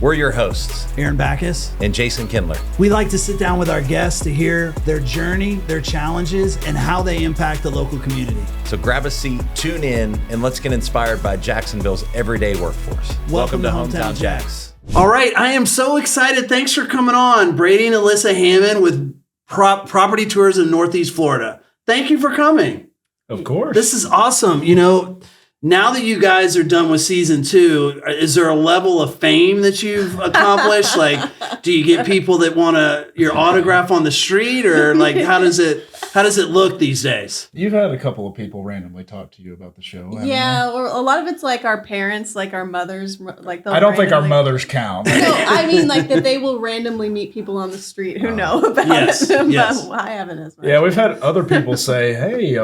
We're your hosts, Aaron Bacus and Jason Kindler. We like to sit down with our guests to hear their journey, their challenges, and how they impact the local community. So grab a seat, tune in, and let's get inspired by Jacksonville's everyday workforce. Welcome to Hometown Jax. All right, I am so excited. Thanks for coming on, Brady and Alyssa Hammond with Property Tours in Northeast Florida. Thank you for coming. Of course. This is awesome. You know, now that you guys are done with season 2, is there a level of fame that you've accomplished? Like, do you get people that want your autograph on the street, or like, how does it look these days? You've had a couple of people randomly talk to you about the show. Yeah, or a lot of it's like our parents, like our mothers, like I don't think our mothers count. No, I mean like that they will randomly meet people on the street who know about it. Yes. But I haven't as much. Yeah, we've had other people say, "Hey,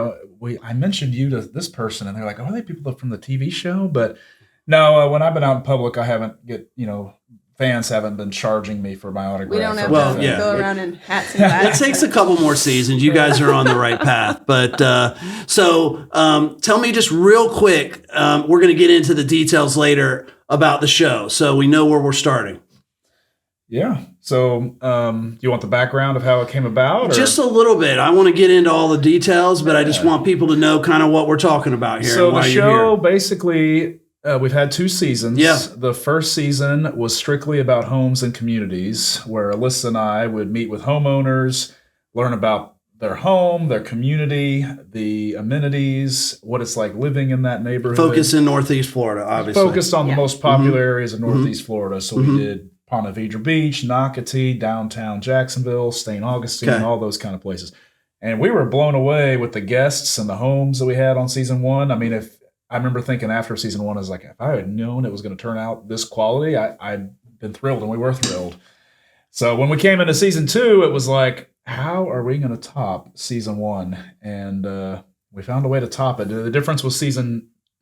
I mentioned you to this person," and they're like, "Oh, are they people from the TV show?" But no, when I've been out in public, I haven't fans haven't been charging me for my autograph. We don't have to go around in hats and bags. It takes a couple more seasons. You guys are on the right path. But tell me just real quick, we're going to get into the details later about the show, so we know where we're starting. Yeah. So you want the background of how it came about? Or? Just a little bit. I want to get into all the details, but I just want people to know kind of what we're talking about here. So the show basically... we've had 2 seasons. Yeah. The first season was strictly about homes and communities, where Alyssa and I would meet with homeowners, learn about their home, their community, the amenities, what it's like living in that neighborhood. Focus in Northeast Florida, obviously. Focused on the most popular areas of Northeast Florida. So we did Ponte Vedra Beach, Nocatee, downtown Jacksonville, St. Augustine, all those kind of places. And we were blown away with the guests and the homes that we had on season 1. I mean, I remember thinking after season 1, I was like, if I had known it was going to turn out this quality, I'd been thrilled, and we were thrilled. So when we came into season 2, it was like, how are we going to top season 1? And we found a way to top it. The difference was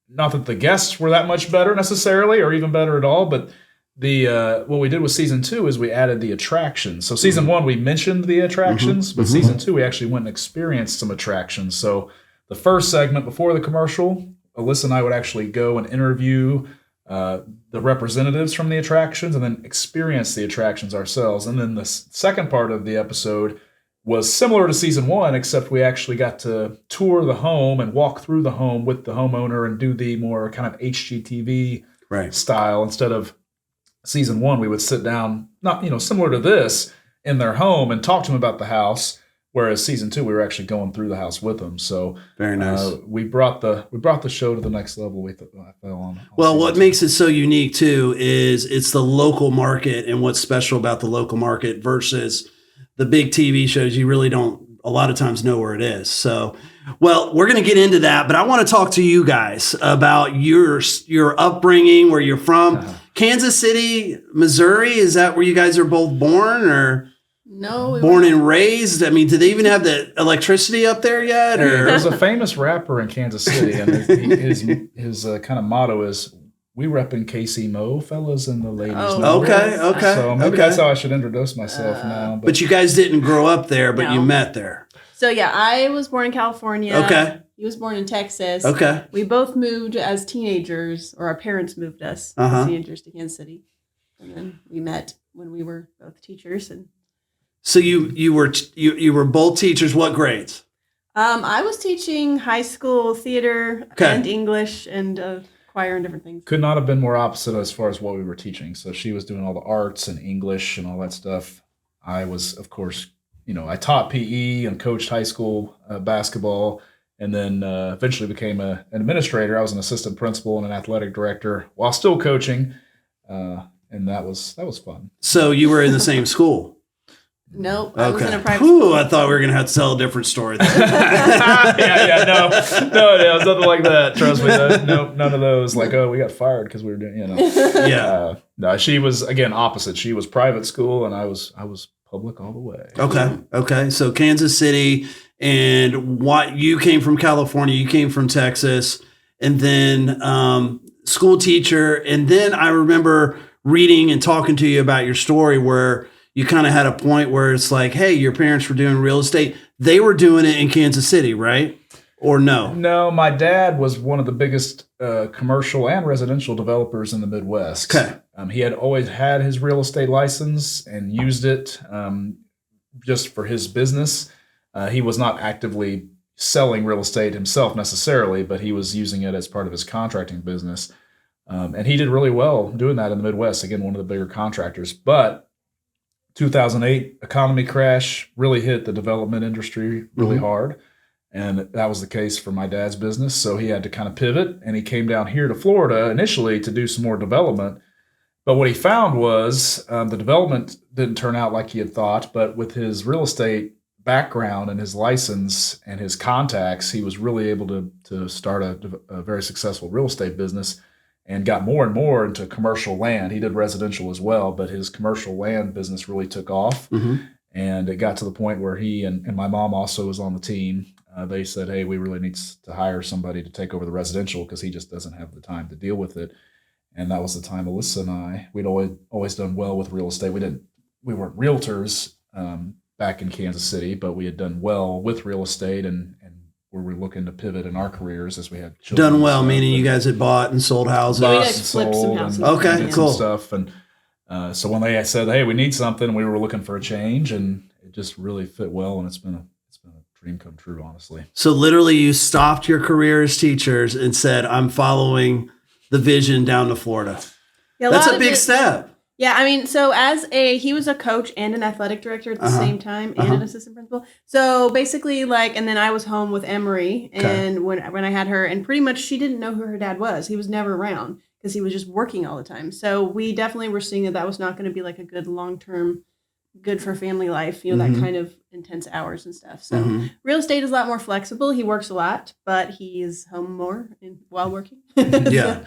not that the guests were that much better necessarily, or even better at all, but what we did with season 2 is we added the attractions. So season 1, we mentioned the attractions, but season 2, we actually went and experienced some attractions. So the first segment before the commercial, Alyssa and I would actually go and interview the representatives from the attractions and then experience the attractions ourselves. And then the second part of the episode was similar to season 1, except we actually got to tour the home and walk through the home with the homeowner and do the more kind of HGTV style. Instead of season 1, we would sit down, not similar to this, in their home and talk to them about the house. Whereas season 2, we were actually going through the house with them. So very nice. We brought the show to the next level. We fell on. Well, what makes it so unique too is it's the local market, and what's special about the local market versus the big TV shows. You really don't a lot of times know where it is. So, well, we're going to get into that, but I want to talk to you guys about your upbringing, where you're from. Kansas City, Missouri. Is that where you guys are both born, or? No. Born and raised? I mean, do they even have the electricity up there yet? Or? There's a famous rapper in Kansas City, and his kind of motto is, "We reppin' KC Mo, fellas and the ladies." Okay. So maybe that's how I should introduce myself now. But you guys didn't grow up there, but you met there. So yeah, I was born in California. Okay. He was born in Texas. Okay. We both moved as teenagers, or our parents moved us as teenagers to Kansas City. And then we met when we were both teachers. And so you were both teachers. What grades? I was teaching high school theater and English and choir and different things. Could not have been more opposite as far as what we were teaching. So she was doing all the arts and English and all that stuff. I was, of course, I taught PE and coached high school basketball, and then eventually became an administrator. I was an assistant principal and an athletic director while still coaching, and that was fun. So you were in the same school? Nope. I was in a private school. I thought we were going to have to tell a different story. No, it was nothing like that. Trust me. Nope, none of those. Like, oh, we got fired because we were doing, Yeah. No, she was, again, opposite. She was private school, and I was public all the way. Okay. So Kansas City, and you came from California, you came from Texas, and then school teacher. And then I remember reading and talking to you about your story where you kind of had a point where it's like, hey, your parents were doing real estate. They were doing it in Kansas City, right? Or no? No, my dad was one of the biggest commercial and residential developers in the Midwest. Okay. He had always had his real estate license and used it just for his business. He was not actively selling real estate himself necessarily, but he was using it as part of his contracting business. And he did really well doing that in the Midwest. Again, one of the bigger contractors. But 2008 economy crash really hit the development industry really hard. And that was the case for my dad's business. So he had to kind of pivot, and he came down here to Florida initially to do some more development. But what he found was the development didn't turn out like he had thought, but with his real estate background and his license and his contacts, he was really able to start a very successful real estate business and got more and more into commercial land. He did residential as well, but his commercial land business really took off. And it got to the point where he and my mom also was on the team. They said, hey, we really need to hire somebody to take over the residential because he just doesn't have the time to deal with it. And that was the time Alyssa and I, we'd always done well with real estate. We weren't realtors back in Kansas City, but we had done well with real estate and we were looking to pivot in our careers as we had children. Done well, meaning you guys had bought and sold houses. We had flipped some houses. Okay, did cool. some stuff. And so when they said, hey, we need something, we were looking for a change, and it just really fit well, and it's been a dream come true, honestly. So literally you stopped your career as teachers and said, I'm following the vision down to Florida. Yeah, that's a big step. Yeah, I mean, so he was a coach and an athletic director at the same time, and an assistant principal. So basically, and then I was home with Emery, and when I had her, and pretty much she didn't know who her dad was. He was never around because he was just working all the time. So we definitely were seeing that was not going to be like a good long-term, good for family life, that kind of intense hours and stuff. So real estate is a lot more flexible. He works a lot, but he is home more while working. Yeah.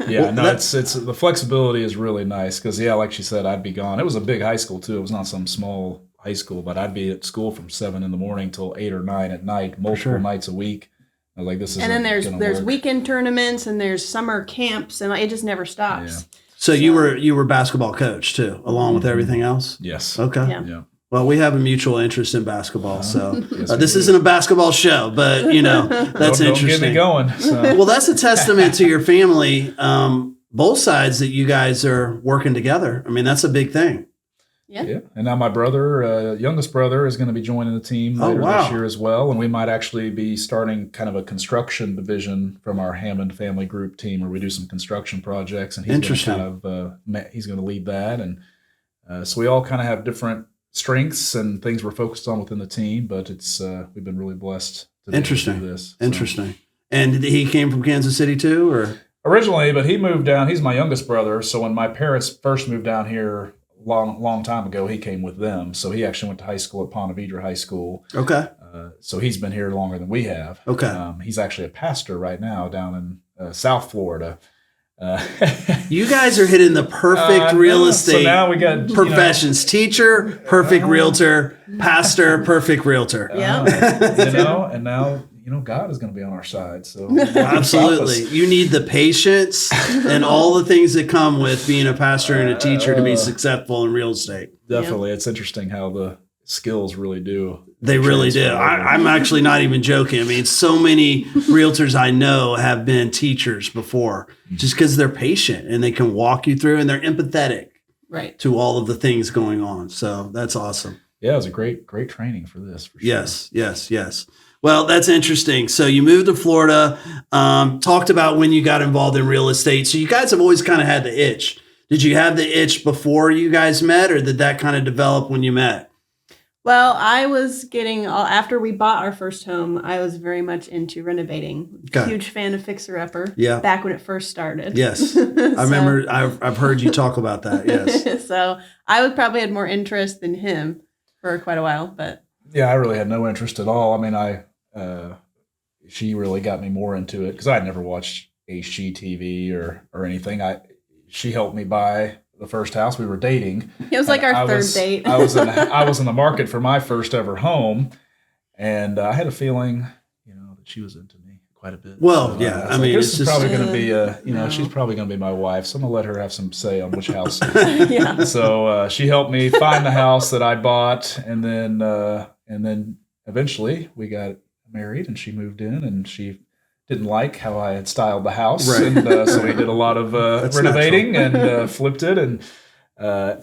Yeah, no, it's the flexibility is really nice because, like she said, I'd be gone. It was a big high school too. It was not some small high school, but I'd be at school from 7 a.m. till 8 or 9 at night, multiple nights a week. I was like, this is. And then there's weekend tournaments and there's summer camps, and it just never stops. Yeah. So you were basketball coach too, along with everything else? Yes. Okay. Yeah. Well, we have a mutual interest in basketball, so this isn't a basketball show, but that's interesting. Don't get me going. So. Well, that's a testament to your family, both sides, that you guys are working together. I mean, that's a big thing. Yeah. And now my brother, youngest brother, is going to be joining the team later this year as well, and we might actually be starting kind of a construction division from our Hammond family group team, where we do some construction projects, and he's going to he's going to lead that, and so we all kind of have different strengths and things we're focused on within the team, but it's we've been really blessed to be able to do this. Interesting. And he came from Kansas City too, or originally, but he moved down. He's my youngest brother, so when my parents first moved down here long time ago, he came with them. So he actually went to high school at Ponte Vedra High School. Okay. So he's been here longer than we have. Okay. He's actually a pastor right now down in South Florida. You guys are hitting the perfect real estate so now we got, professions. Teacher, perfect realtor. Pastor, perfect realtor. Yeah. And now, God is going to be on our side. So absolutely. You need the patience and all the things that come with being a pastor and a teacher to be successful in real estate. Definitely. It's interesting how the skills really do. They really do. I'm actually not even joking. I mean, so many realtors I know have been teachers before just because they're patient and they can walk you through and they're empathetic to all of the things going on. So that's awesome. Yeah, it was a great training for this. For sure. Yes. Well, that's interesting. So you moved to Florida, talked about when you got involved in real estate. So you guys have always kind of had the itch. Did you have the itch before you guys met, or did that kind of develop when you met? Well, I was after we bought our first home, I was very much into renovating. Okay. Huge fan of Fixer Upper. Yeah. Back when it first started. Yes. I remember, I've heard you talk about that. Yes. So I would probably had more interest than him for quite a while, but. Yeah, I really had no interest at all. I mean, she really got me more into it because I had never watched HGTV or anything. She helped me buy the first house. We were dating. It was like our third date. I was in the market for my first ever home, and I had a feeling, that she was into me quite a bit. Well, so, yeah. I mean, this is probably going to be she's probably going to be my wife, so I'm gonna let her have some say on which house. Yeah. So she helped me find the house that I bought, and then eventually we got married, and she moved in, and she didn't like how I had styled the house. Right. And so we did a lot of renovating and flipped it. And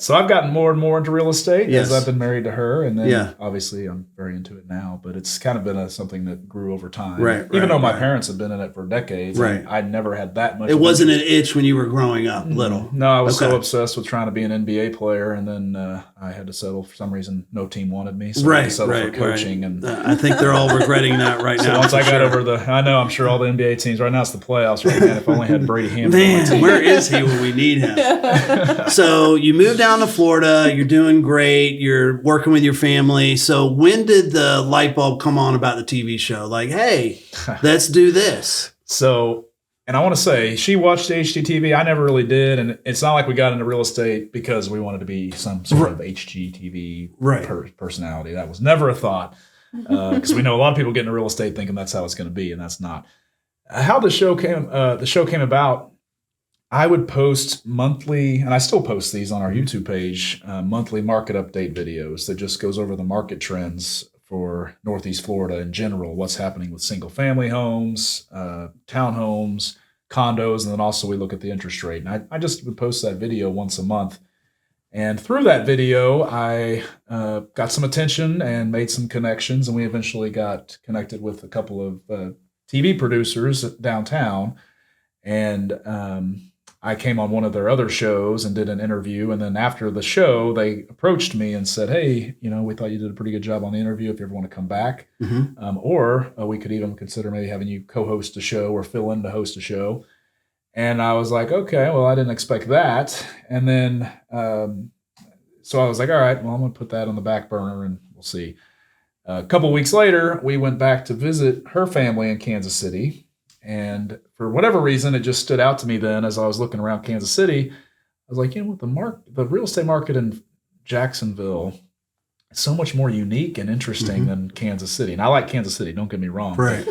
so I've gotten more and more into real estate as I've been married to her. And then obviously I'm very into it now, but it's kind of been something that grew over time. Even though my parents have been in it for decades, I never had that much. It wasn't an itch when you were growing up little. No, I was so obsessed with trying to be an NBA player. And then I had to settle for some reason. No team wanted me. So I had to settle for coaching. And I think they're all regretting that right now. Once I got over I know, I'm sure all the NBA teams, right now it's the playoffs, right? Man, if I only had Brady Hammond. Man, where is he when we need him? So you moved down to Florida. You're doing great. You're working with your family. So when did the light bulb come on about the TV show? Like, hey, let's do this. So, and I want to say, she watched HGTV. I never really did. And it's not like we got into real estate because we wanted to be some sort of HGTV personality. That was never a thought. Because we know a lot of people get into real estate thinking that's how it's going to be, and that's not. How the show came about, I would post monthly, and I still post these on our YouTube page, monthly market update videos that just goes over the market trends for Northeast Florida in general, what's happening with single-family homes, townhomes, condos, and then also we look at the interest rate. And I just would post that video once a month. And through that video, I got some attention and made some connections, and we eventually got connected with a couple of TV producers downtown. And I came on one of their other shows and did an interview. And then after the show, they approached me and said, hey, we thought you did a pretty good job on the interview if you ever want to come back. Or we could even consider maybe having you co-host a show or fill in to host a show. And I was like, okay, well, I didn't expect that. And then, so I was like, all right, well, I'm going to put that on the back burner and we'll see. A couple weeks later, we went back to visit her family in Kansas City. And for whatever reason, it just stood out to me then as I was looking around Kansas City. I was like, what, the real estate market in Jacksonville is so much more unique and interesting than Kansas City. And I like Kansas City, don't get me wrong. Right.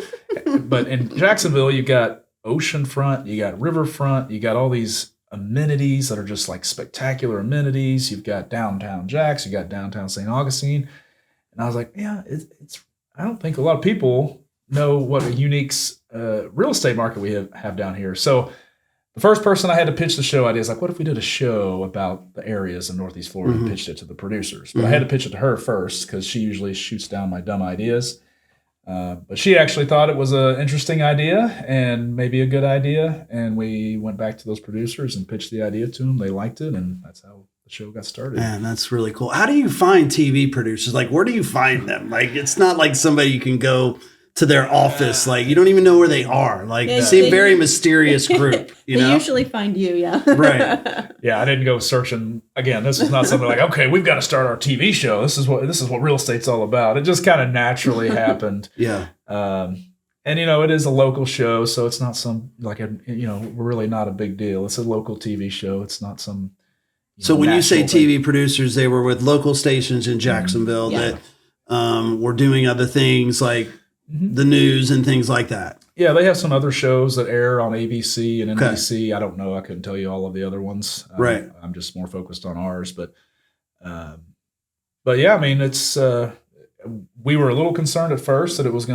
But in Jacksonville, you got oceanfront, you got riverfront, you got all these amenities that are just like spectacular amenities. You've got downtown Jax, you got downtown St. Augustine. And I was like, yeah, I don't think a lot of people know what a unique real estate market we have down here. So the first person I had to pitch the show idea is like, what if we did a show about the areas in Northeast Florida and pitched it to the producers? But I had to pitch it to her first because she usually shoots down my dumb ideas. But she actually thought it was an interesting idea and maybe a good idea. And we went back to those producers and pitched the idea to them. They liked it. And that's how the show got started. Man, that's really cool. How do you find TV producers? Like, where do you find them? Like, it's not like somebody you can go to their office. Like, you don't even know where they are. Like, they seem very mysterious group. They usually find you, Right. Yeah, I didn't go searching. Again, this is not something like, okay, we've got to start our TV show. This is what real estate's all about. It just kind of naturally happened. And it is a local show, so it's not some we're really not a big deal. It's a local TV show. It's not some. So when you say TV producers, they were with local stations in Jacksonville that were doing other things like the news and things like that. Yeah, they have some other shows that air on ABC and NBC. I don't know. I couldn't tell you all of the other ones. Right. I'm just more focused on ours. But yeah, I mean, it's we were a little concerned at first that it was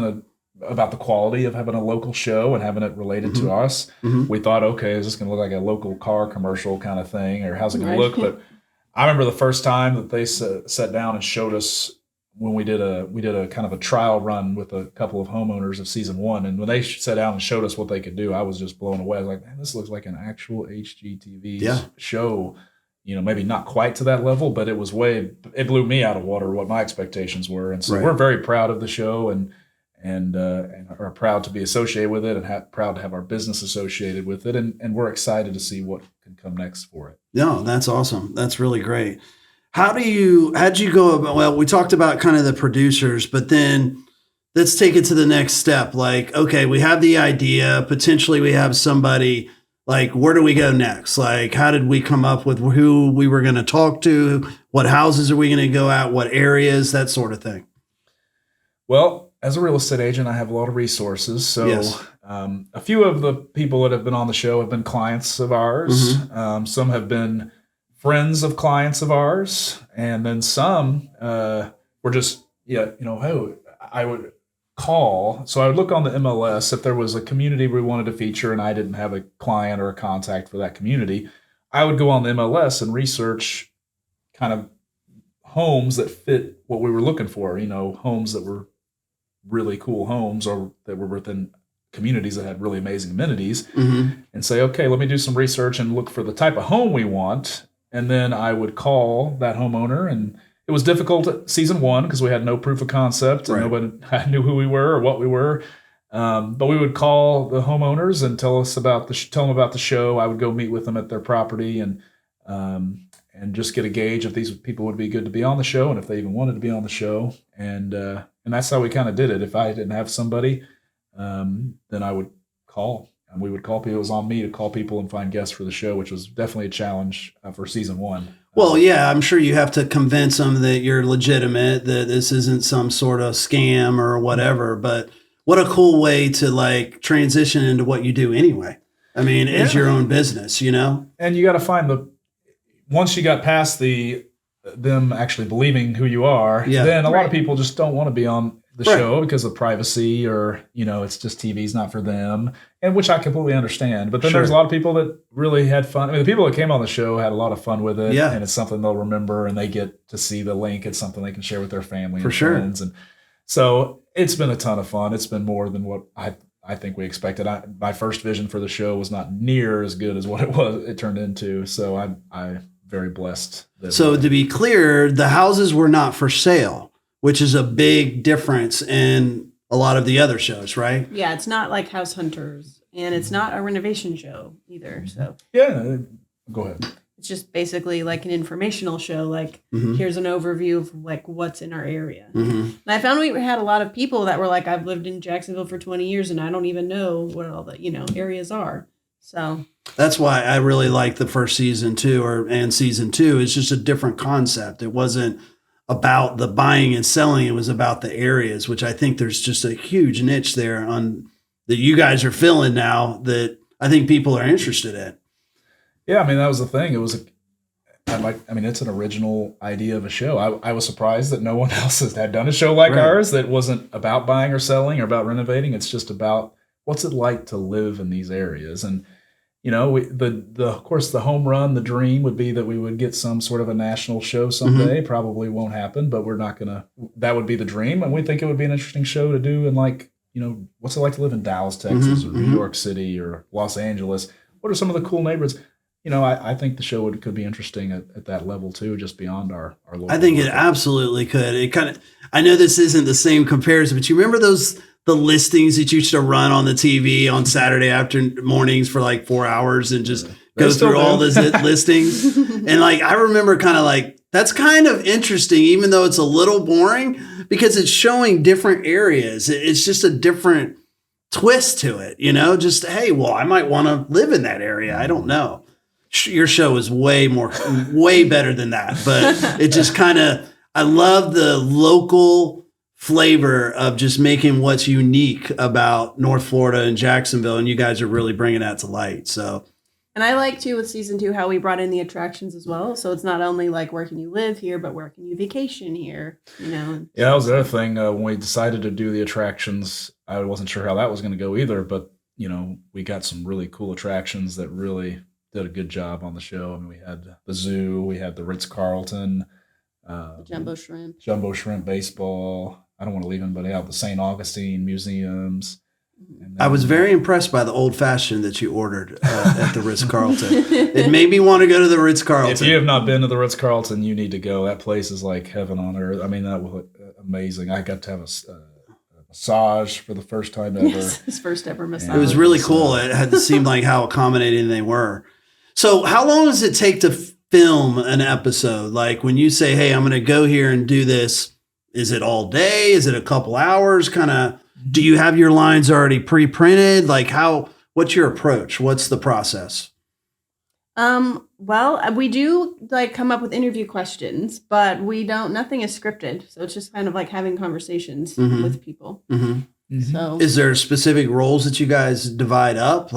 about the quality of having a local show and having it related to us. We thought, okay, is this going to look like a local car commercial kind of thing, or how's it going to look? But I remember the first time that they sat down and showed us when we did a kind of a trial run with a couple of homeowners of season 1, and when they sat down and showed us what they could do, I was just blown away. I was like, man, this looks like an actual HGTV show. Maybe not quite to that level, but it blew me out of water what my expectations were. And so we're very proud of the show and are proud to be associated with it and proud to have our business associated with it. And we're excited to see what can come next for it. No, that's awesome. That's really great. How'd you go about, well, we talked about kind of the producers, but then let's take it to the next step. Like, okay, we have the idea, potentially we have somebody, like, where do we go next? Like, how did we come up with who we were going to talk to? What houses are we going to go at? What areas? That sort of thing. Well, as a real estate agent, I have a lot of resources. So a few of the people that have been on the show have been clients of ours. Some have been friends of clients of ours. And then some were just, call. So I would look on the MLS if there was a community we wanted to feature and I didn't have a client or a contact for that community. I would go on the MLS and research kind of homes that fit what we were looking for, homes that were really cool homes or that were within communities that had really amazing amenities, and say, okay, let me do some research and look for the type of home we want. And then I would call that homeowner, and it was difficult at season 1 because we had no proof of concept and nobody knew who we were or what we were. But we would call the homeowners and tell them about the show. I would go meet with them at their property and just get a gauge if these people would be good to be on the show and if they even wanted to be on the show. And that's how we kind of did it. If I didn't have somebody, then I would call. And we would call people. It was on me to call people and find guests for the show, which was definitely a challenge for season 1. Well, yeah, I'm sure you have to convince them that you're legitimate, that this isn't some sort of scam or whatever. But what a cool way to like transition into what you do anyway. I mean, as your own business, And you got to find once you got past them actually believing who you are, then a lot of people just don't want to be on the show because of privacy or, it's just TV's not for them, and which I completely understand. But then there's a lot of people that really had fun. I mean, the people that came on the show had a lot of fun with it, and it's something they'll remember, and they get to see the link. It's something they can share with their family and friends. And so it's been a ton of fun. It's been more than what I think we expected. My first vision for the show was not near as good as what it turned into. So I'm very blessed. So to be clear, the houses were not for sale, which is a big difference in a lot of the other shows, right? Yeah, it's not like House Hunters, and it's not a renovation show either. So yeah, go ahead. It's just basically like an informational show. Like, here's an overview of like what's in our area. And I found we had a lot of people that were like, I've lived in Jacksonville for 20 years, and I don't even know what all the areas are. So that's why I really like the first season too, and season 2. It's just a different concept. It wasn't about the buying and selling. It was about the areas, which I think there's just a huge niche there that you guys are filling now that I think people are interested in. Yeah. I mean, that was the thing. It's an original idea of a show. I was surprised that no one else had done a show like ours that wasn't about buying or selling or about renovating. It's just about what's it like to live in these areas. And, of course, the home run, the dream would be that we would get some sort of a national show someday. Probably won't happen, but we're not going to, that would be the dream. And we think it would be an interesting show to do. And what's it like to live in Dallas, Texas, or New York City or Los Angeles? What are some of the cool neighborhoods? I think the show could be interesting at that level too, just beyond our local I think market. It absolutely could. I know this isn't the same comparison, but you remember the listings that you used to run on the TV on Saturday mornings for like 4 hours and just go through all the listings. And I remember that's kind of interesting, even though it's a little boring because it's showing different areas. It's just a different twist to it, just, hey, well, I might want to live in that area. I don't know. Your show is way better than that, but it just I love the local flavor of just making what's unique about North Florida and Jacksonville, and you guys are really bringing that to light. So, and I like too with season 2 how we brought in the attractions as well. So it's not only like where can you live here, but where can you vacation here? Yeah, that was the other thing when we decided to do the attractions. I wasn't sure how that was going to go either, but we got some really cool attractions that really did a good job on the show. I mean, we had the zoo, we had the Ritz-Carlton, the Jumbo Shrimp baseball. I don't want to leave anybody out. The St. Augustine museums. I was very impressed by the old fashioned that you ordered at the Ritz-Carlton. It made me want to go to the Ritz-Carlton. If you have not been to the Ritz-Carlton, you need to go. That place is like heaven on earth. I mean, that was amazing. I got to have a massage for the first time ever. Yes, his first ever massage. It was really cool. It had to seem like how accommodating they were. So how long does it take to film an episode? Like when you say, hey, I'm going to go here and do this, is it all day? Is it a couple hours? Do you have your lines already pre-printed? What's your approach? What's the process? Well, we do come up with interview questions, but nothing is scripted. So it's just kind of like having conversations with people. So is there specific roles that you guys divide up?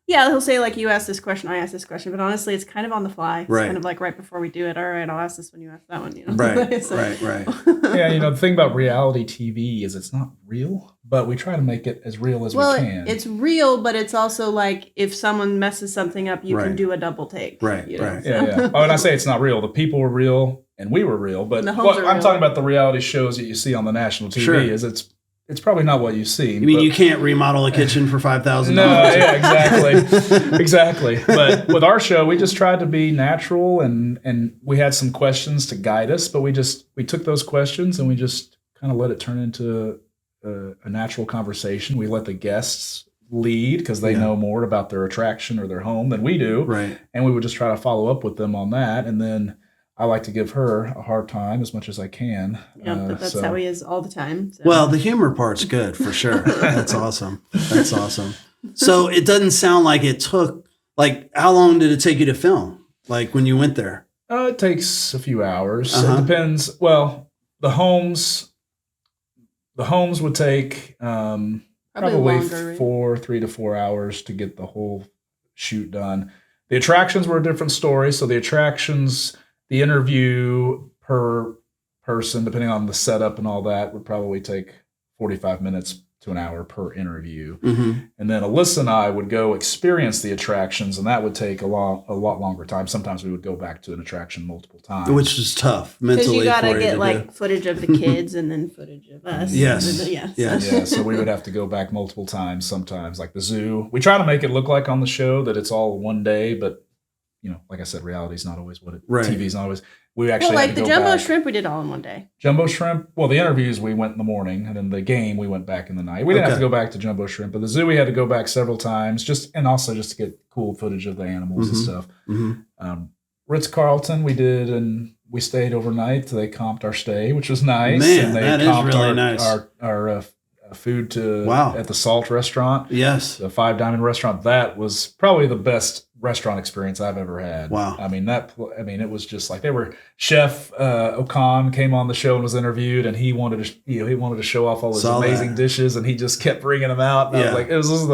Yeah, he'll say like, you ask this question, I ask this question, but honestly, it's kind of on the fly. It's Right. kind of like right before we do it. All right, I'll ask this one, you ask that one. You know? Right, So- right. Yeah, the thing about reality TV is it's not real, but we try to make it as real as we can. It's real, but it's also like if someone messes something up, you Right. can do a double take. Right, you know? right. Yeah. Oh, and I say it's not real. The people were real, and we were real. But The homes are I'm real. talking about the reality shows that you see on the national TV. Sure. Is it's probably not what you see. You mean you can't remodel a kitchen for $5,000? No, yeah, exactly, exactly. But with our show, we just tried to be natural, and we had some questions to guide us. But we took those questions and we just kind of let it turn into a natural conversation. We let the guests lead because they know more about their attraction or their home than we do. Right. And we would just try to follow up with them on that. And then I like to give her a hard time as much as I can. Yeah, but that's how he is all the time. So. Well, the humor part's good for sure. That's awesome. That's awesome. So it doesn't sound like it took, like, how long did it take you to film? Like when you went there? It takes a few hours. Uh-huh. It depends. Well, the homes would take probably longer, right? 3 to 4 hours to get the whole shoot done. The attractions were a different story. So the attractions, the interview per person, depending on the setup and all that, would probably take 45 minutes to an hour per interview. Mm-hmm. And then Alyssa and I would go experience the attractions, and that would take a lot longer time. Sometimes we would go back to an attraction multiple times. Which is tough Because mentally. you got for to get do. like footage of the kids and then footage of us. Yes. And then, yes. Yes. Yeah, so we would have to go back multiple times sometimes, like the zoo. We try to make it look like on the show that it's all one day, but like I said, reality's not always what Right. TV's not always. We actually Well, had like to the go jumbo back. shrimp we did all in one day. Jumbo shrimp. Well, the interviews we went in the morning, and then the game we went back in the night. We didn't have to Okay. go back to jumbo shrimp, but the zoo we had to go back several times, and also just to get cool footage of the animals and stuff. Mm-hmm. Ritz Carlton we did, and we stayed overnight. They comped our stay, which was nice. Man, and they that is comped really our, nice. Our food to Wow. at the Salt restaurant, Yes. the Five Diamond restaurant. That was probably the best restaurant experience I've ever had. Wow. I mean it was just like Chef Okan came on the show and was interviewed, and he wanted to show off all his Saw amazing that. dishes, and he just kept bringing them out. And I Yeah. was like, this is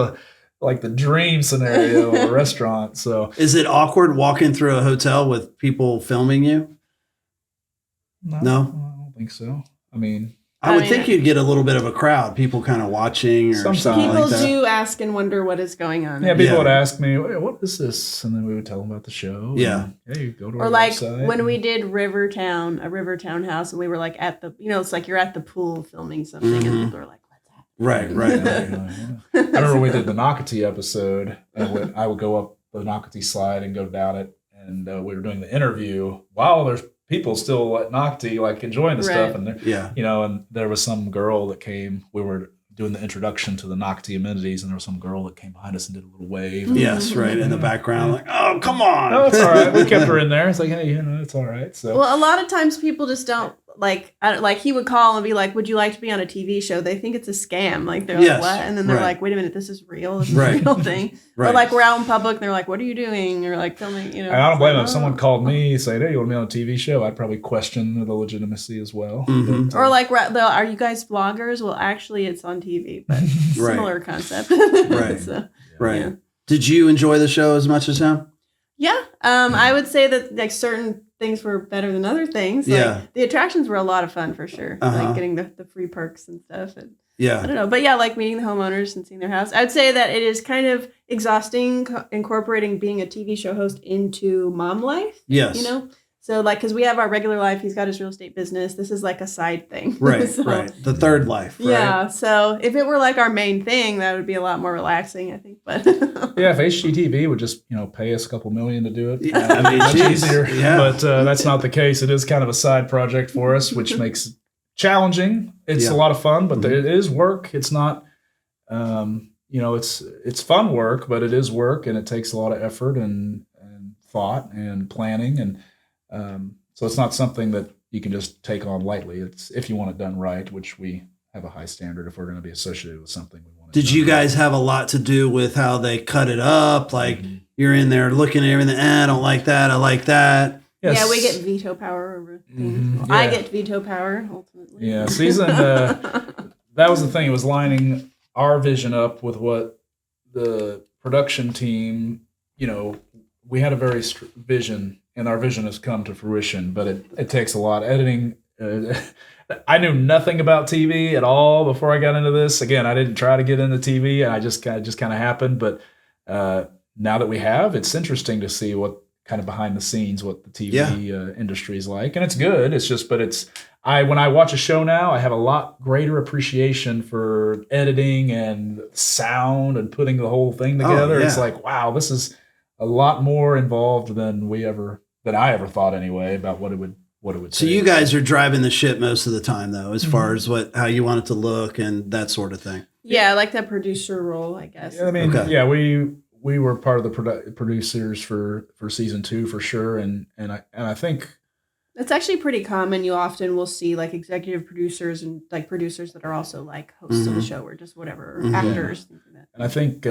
the dream scenario of a restaurant. So Is it awkward walking through a hotel with people filming you? No? I don't think so. I mean, I would think you'd get a little bit of a crowd, people kind of watching or Sometimes. something People like that. do ask and wonder what is going on. yeah, people Yeah. would ask me, "Hey, what is this?" And then we would tell them about the show. Yeah. And, hey, go to Or our like website. when we did a Rivertown house, and we were like at the, it's like you're at the pool filming something, Mhm. and people are like, "What's that?" Right, right. I remember we did the Nocatee episode, and I would go up the Nocatee slide and go down it, and we were doing the interview while there's people still at Nocatee, like enjoying the stuff, and Yeah. and there was some girl that came. We were doing the introduction to the Nocatee amenities, and there was some girl that came behind us and did a little wave. Yes, right. In the background, like, oh, come on. No, it's all right. We kept her in there. It's like, hey, it's all right. So Well, a lot of times people just don't like. He would call and be like, "Would you like to be on a TV show?" They think it's a scam. Like they're Yes, like, "What?" And then they're right. like, "Wait a minute, this is real. This is Right. a real thing." Right. Or like we're out in public, and they're like, "What are you doing?" Or like filming. and I don't blame them. If "Oh." someone called me saying, "Hey, you want to be on a TV show?" I'd probably question the legitimacy as well. Mhm. But, Or like, "Are you guys vloggers?" Well, actually, it's on TV, but similar concept. Right. So, Right. yeah. Did you enjoy the show as much as him? Yeah, I would say that like certain things were better than other things. Like, Yeah. the attractions were a lot of fun for sure. Uh-huh. Like getting the free perks and stuff. And I Yeah. don't know, but yeah, like meeting the homeowners and seeing their house. I'd say that it is kind of exhausting incorporating being a TV show host into mom life. Yes. So like, because we have our regular life, he's got his real estate business. This is like a side thing. Right, So, right. The third life, right? Yeah. So if it were like our main thing, that would be a lot more relaxing, I think. But yeah, if HGTV would just pay us a couple million to do it, Yeah, I mean, much geez, easier. yeah. But that's not the case. It is kind of a side project for us, which makes it challenging. It's Yeah. a lot of fun, but Mhm. it is work. It's not. It's fun work, but it is work, and it takes a lot of effort and thought and planning, and so it's not something that you can just take on lightly. It's if you want it done right, which we have a high standard if we're going to be associated with something we want. Did you guys have a lot to do with how they cut it up? Like you're in there looking at everything. I don't like that. I like that. Yes. yeah, we get veto power over things. Well, I Yeah. get veto power ultimately. Yeah, season. That was the thing. It was lining our vision up with what the production team, we had a very vision, and our vision has come to fruition, but it takes a lot. Editing, I knew nothing about TV at all before I got into this. Again, I didn't try to get into TV, and I just kind of happened. But now that we have, it's interesting to see what kind of behind the scenes, what the TV industry is like. And it's good. It's just, but when I watch a show now, I have a lot greater appreciation for editing and sound and putting the whole thing together. It's like, wow, this is a lot more involved than I ever thought anyway about what it would So take. you guys are driving the ship most of the time though, as far as how you want it to look and that sort of thing. Yeah, I like that producer role, I guess. I mean, we were part of the producers for season 2 for sure, and I think it's actually pretty common. You often will see like executive producers and like producers that are also like hosts of the show or just whatever, or actors. Things like that. And I think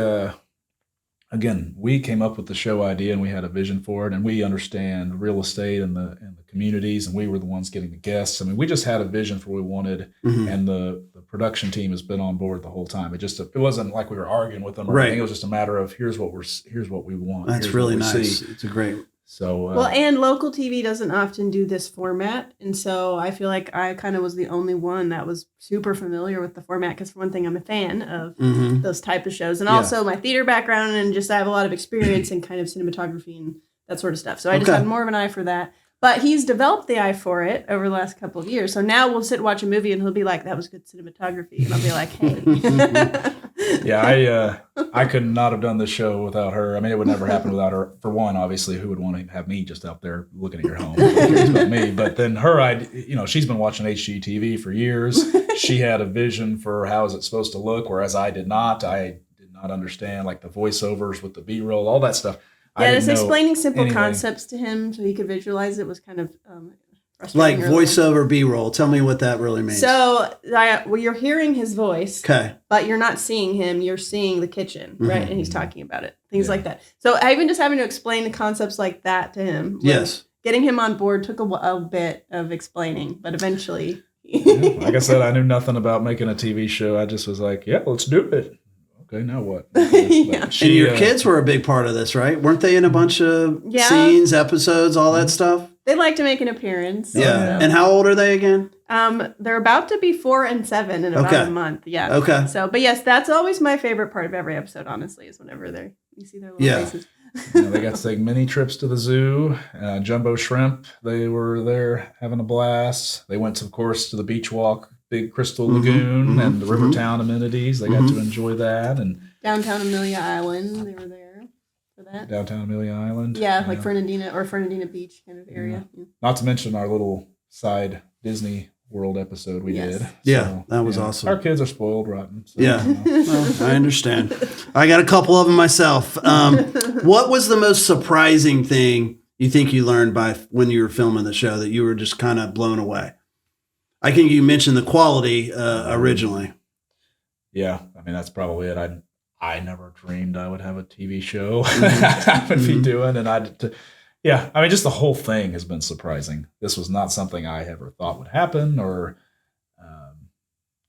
again, we came up with the show idea and we had a vision for it, and we understand real estate and the communities, and we were the ones getting the guests. I mean, we just had a vision for what we wanted, and the production team has been on board the whole time. It wasn't like we were arguing with them or anything. It was just a matter of here's what we want. That's really nice. It's a great. So and local TV doesn't often do this format, and so I feel like I kind of was the only one that was super familiar with the format, because for one thing, I'm a fan of those type of shows, and also my theater background, and just I have a lot of experience in kind of cinematography and that sort of stuff. So I just have more of an eye for that. But he's developed the eye for it over the last couple of years. So now we'll sit and watch a movie, and he'll be like, "That was good cinematography," and I'll be like, "Hey." Yeah, I could not have done this show without her. I mean, it would never happen without her. For one, obviously, who would want to have me just out there looking at your home? Who cares about me? But then she's been watching HGTV for years. She had a vision for how is it supposed to look, whereas I did not. I did not understand like the voiceovers with the B-roll, all that stuff. Yeah, just explaining simple concepts to him so he could visualize it was kind of like voiceover B-roll. Tell me what that really means. So you're hearing his voice, but you're not seeing him. You're seeing the kitchen, right? And he's talking about it, things like that. So even just having to explain the concepts like that to him. Getting him on board took a bit of explaining, but eventually. Like I said, I knew nothing about making a TV show. I just was like, yeah, let's do it. Okay, now what? And your kids were a big part of this, right? Weren't they in a bunch of scenes, episodes, all that stuff? They like to make an appearance. Yeah. So. And how old are they again? They're about to be 4 and 7 in about a month. Yeah. Okay. So, but yes, that's always my favorite part of every episode, honestly, is whenever you see their little faces. They got to take mini trips to the zoo. Jumbo Shrimp, they were there having a blast. They went, of course, to the beach walk, Big Crystal Lagoon, and the Rivertown amenities. They got to enjoy that. And Downtown Amelia Island, they were there for that. Downtown Amelia Island. Yeah, like Fernandina Beach kind of area. Yeah. Not to mention our little side Disney World episode we did. Yeah, that was awesome. Our kids are spoiled rotten. So, well, I understand. I got a couple of them myself. What was the most surprising thing you think you learned when you were filming the show that you were just kind of blown away? I think you mentioned the quality originally. Yeah, I mean, that's probably it. I never dreamed I would have a TV show I would be doing, and I mean, just the whole thing has been surprising. This was not something I ever thought would happen, or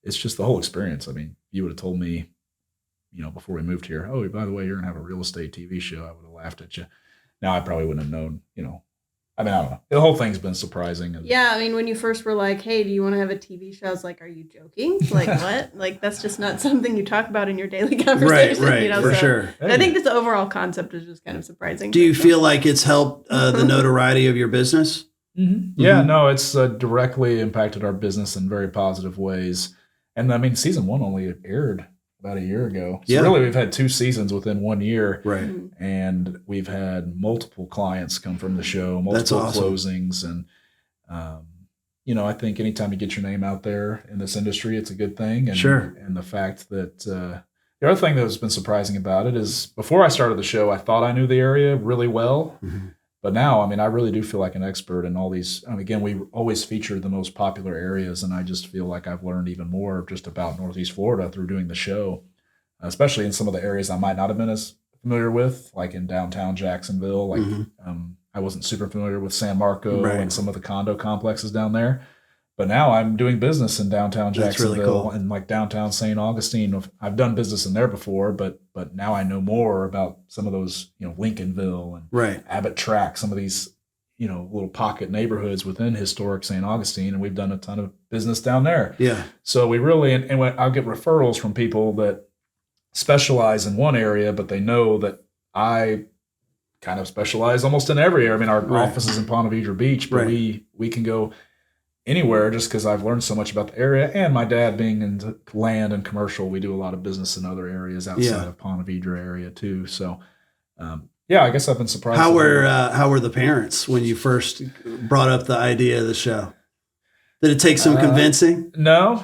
it's just the whole experience. I mean, you would have told me, before we moved here, oh, by the way, you're going to have a real estate TV show. I would have laughed at you. Now I probably wouldn't have known, I mean, I don't know. The whole thing's been surprising. Yeah, I mean, when you first were like, hey, do you want to have a TV show? I was like, are you joking? Like, what? Like, that's just not something you talk about in your daily conversation. Right, for sure. I think this overall concept is just kind of surprising. Do you feel like it's helped the notoriety of your business? Yeah, no, it's directly impacted our business in very positive ways. And I mean, season 1 only aired about a year ago. So really, we've had 2 seasons within 1 year. Right. And we've had multiple clients come from the show, multiple closings. And, I think anytime you get your name out there in this industry, it's a good thing. And, and the fact that the other thing that's been surprising about it is before I started the show, I thought I knew the area really well. But now, I mean, I really do feel like an expert in all these. Again, we always feature the most popular areas, and I just feel like I've learned even more just about Northeast Florida through doing the show, especially in some of the areas I might not have been as familiar with, like in downtown Jacksonville. Like I wasn't super familiar with San Marco and some of the condo complexes down there. But now I'm doing business in downtown That's really Jacksonville cool. and like downtown St. Augustine. I've done business in there before, but now I know more about some of those, Lincolnville and Right. Abbott Track, some of these, little pocket neighborhoods within historic St. Augustine, and we've done a ton of business down there. Yeah. So we really, and I'll get referrals from people that specialize in one area, but they know that I kind of specialize almost in every area. I mean, our office is in Ponte Vedra Beach, but we can go anywhere just because I've learned so much about the area. And my dad being into land and commercial, we do a lot of business in other areas outside of Ponte Vedra area too. So, I guess I've been surprised. How were the parents when you first brought up the idea of the show? Did it take some convincing? No,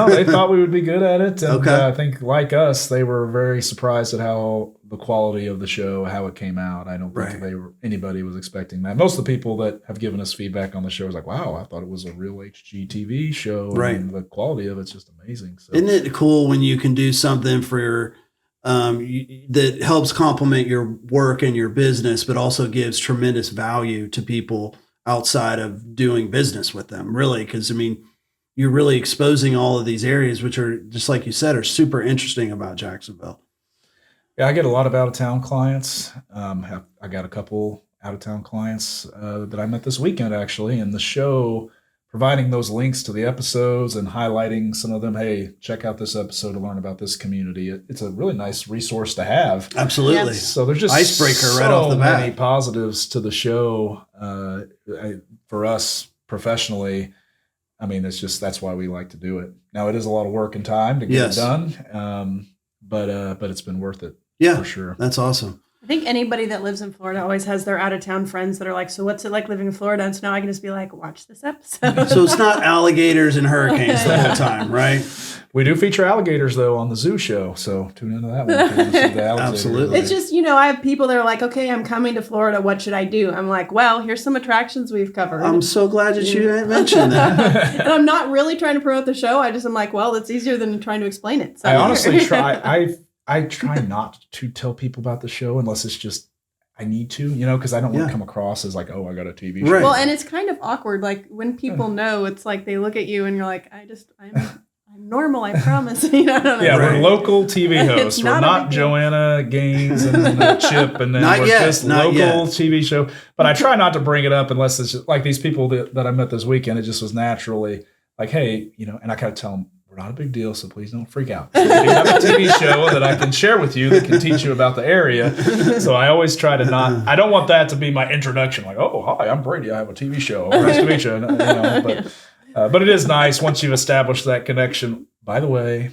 they thought we would be good at it. And Okay. I think like us, they were very surprised at how the quality of the show, how it came out. I don't think anybody was expecting that. Most of the people that have given us feedback on the show was like, wow, I thought it was a real HGTV show. Right. And the quality of it's just amazing. So. Isn't it cool when you can do something for that helps complement your work and your business, but also gives tremendous value to people outside of doing business with them, really? Because, I mean, you're really exposing all of these areas, which are, just like you said, are super interesting about Jacksonville. Yeah, I get a lot of out-of-town clients. I got a couple out-of-town clients that I met this weekend, actually, and the show, providing those links to the episodes and highlighting some of them. Hey, check out this episode to learn about this community. It's a really nice resource to have. Absolutely. Yes. So there's just icebreaker right off the bat. many positives to the show for us professionally. I mean, that's why we like to do it. Now, it is a lot of work and time to get it done, but it's been worth it. Yeah, for sure. That's awesome. I think anybody that lives in Florida always has their out-of-town friends that are like, so what's it like living in Florida? And so now I can just be like, watch this episode. So it's not alligators and hurricanes the whole time, right? We do feature alligators, though, on the zoo show. So tune into that one. If you want to see the alligators. Absolutely. It's just, I have people that are like, okay, I'm coming to Florida. What should I do? I'm like, well, here's some attractions we've covered. I'm so glad that you mentioned that. And I'm not really trying to promote the show. I'm like, well, it's easier than trying to explain it. So I honestly try. I try not to tell people about the show unless it's just I need to, because I don't want to come across as like, oh, I got a TV show. Right. Well, and it's kind of awkward. Like when people know, it's like they look at you and you're like, I'm normal, I promise. I don't know. Yeah, Right. we're local TV hosts. We're not Joanna Gaines and Chip, and then we're just local TV show. But I try not to bring it up unless it's just like these people that I met this weekend. It just was naturally like, hey, and I kind of tell them, we're not a big deal, so please don't freak out. So we have a TV show that I can share with you that can teach you about the area. So I always try to not. I don't want that to be my introduction. Like, oh, hi, I'm Brady. I have a TV show. Nice to meet you. But it is nice once you've established that connection. By the way,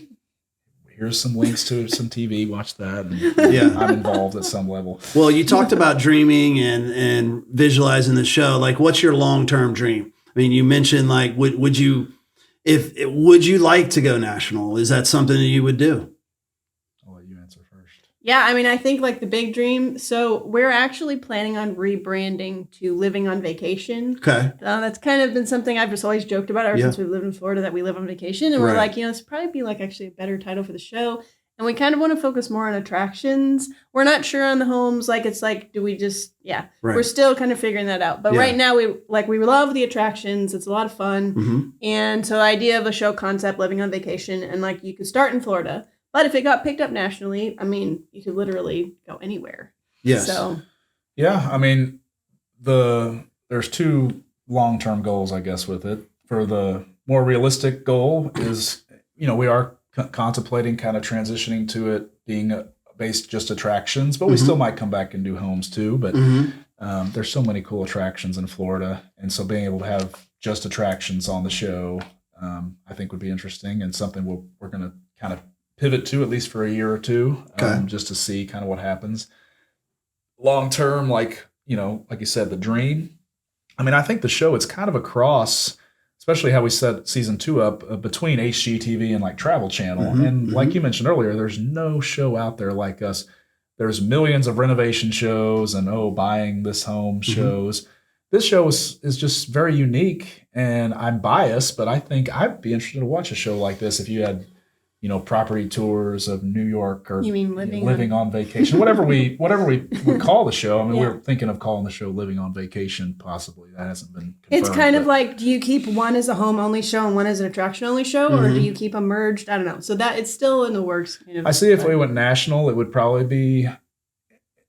here's some links to some TV. Watch that. And I'm involved at some level. Well, you talked about dreaming and visualizing the show. Like, what's your long-term dream? I mean, you mentioned like, would you like to go national? Is that something that you would do? I'll let you answer first. Yeah, I mean, I think like the big dream. So we're actually planning on rebranding to Living on Vacation. Okay. That's kind of been something I've just always joked about ever since we've lived in Florida, that we live on vacation. And we're like, this would probably be like actually a better title for the show. And we kind of want to focus more on attractions. We're not sure on the homes. Like, it's like, do we just, we're still kind of figuring that out. But right now we love the attractions. It's a lot of fun. Mm-hmm. And so the idea of a show concept, Living on Vacation, and like you could start in Florida, but if it got picked up nationally, I mean, you could literally go anywhere. Yes. So. Yeah. I mean, there's two long-term goals, I guess, with it. For the more realistic goal is, we are contemplating kind of transitioning to it being based just attractions, but we still might come back and do homes too. But there's so many cool attractions in Florida, and so being able to have just attractions on the show, I think would be interesting and something we're going to kind of pivot to at least for a year or two, just to see kind of what happens. Long term, like you said, the dream. I mean, I think the show, it's kind of a cross, especially how we set season 2 up between HGTV and like Travel Channel. And like you mentioned earlier, there's no show out there like us. There's millions of renovation shows and, buying this home shows. This show is just very unique, and I'm biased, but I think I'd be interested to watch a show like this if you had, property tours of New York, or You mean living on vacation, whatever we would call the show. I mean, Yeah. we're thinking of calling the show Living on Vacation, possibly. That hasn't been confirmed. It's kind of like, do you keep one as a home only show and one as an attraction only show, or do you keep them merged? I don't know. So that it's still in the works. Kind of, I see if we went national, it would probably be,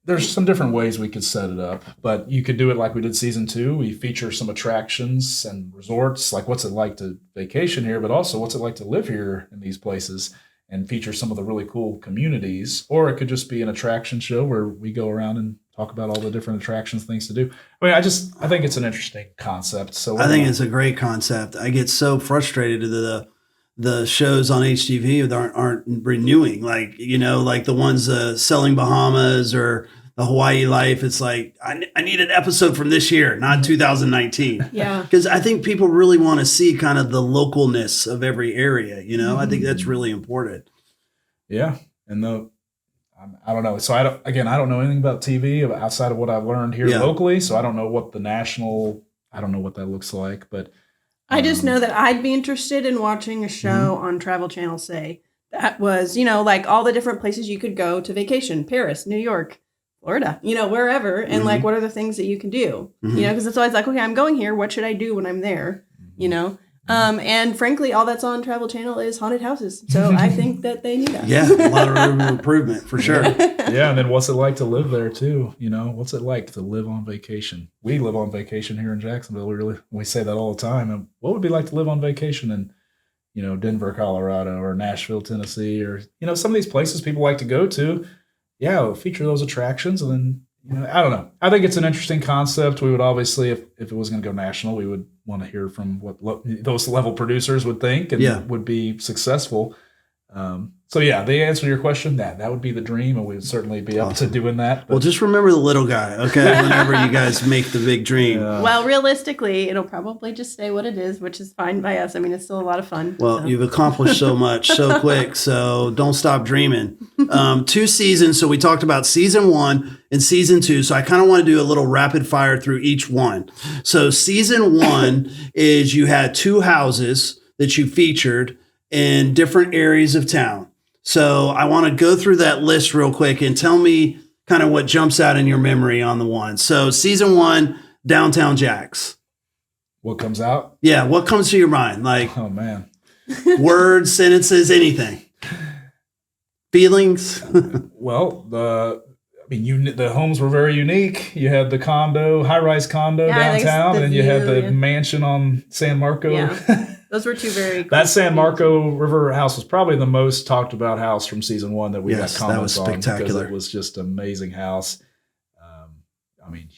there's some different ways we could set it up, but you could do it like we did season 2. We feature some attractions and resorts, like what's it like to vacation here, but also what's it like to live here in these places, and feature some of the really cool communities. Or it could just be an attraction show where we go around and talk about all the different attractions, things to do. I mean, I think it's an interesting concept. So I think it's a great concept. I get so frustrated that the shows on HGTV aren't renewing, like the ones selling Bahamas or the Hawaii Life. It's like I need an episode from this year, not 2019. Yeah, because I think people really want to see kind of the localness of every area. I think that's really important. Yeah, and I don't know. So I don't know anything about TV outside of what I've learned here locally. So I don't know what I don't know what that looks like, but. I just know that I'd be interested in watching a show on Travel Channel, say, that was, like all the different places you could go to vacation, Paris, New York, Florida, wherever. And like, what are the things that you can do? Because it's always like, okay, I'm going here. What should I do when I'm there? And frankly, all that's on Travel Channel is haunted houses. So I think that they need us. Yeah, a lot of room for improvement for sure. Yeah, and then what's it like to live there too? What's it like to live on vacation? We live on vacation here in Jacksonville. We say that all the time. And what would it be like to live on vacation in, Denver, Colorado, or Nashville, Tennessee, or some of these places people like to go to? Yeah, we'll feature those attractions, and then I don't know. I think it's an interesting concept. We would obviously, if it was going to go national, we would want to hear from what those level producers would think and would be successful. So yeah, the answer to your question, that would be the dream, and we'd certainly be up to doing that. Well, just remember the little guy, okay? Whenever you guys make the big dream. Well, realistically, it'll probably just stay what it is, which is fine by us. I mean, it's still a lot of fun. Well, you've accomplished so much so quick, so don't stop dreaming. 2 seasons, so we talked about season 1 and season 2, so I kind of want to do a little rapid fire through each one. So season 1 is you had 2 houses that you featured in different areas of town. So I want to go through that list real quick and tell me kind of what jumps out in your memory on the one. So season 1, Downtown Jax. What comes out? Yeah, what comes to your mind? Like, oh man, words, sentences, anything. Feelings. Well, the homes were very unique. You had the high-rise condo downtown, and then you had the mansion on San Marco. Yeah. Those were 2 very cool. That San Marco River house was probably the most talked about house from season 1 that we got comments on, because it was just an amazing house.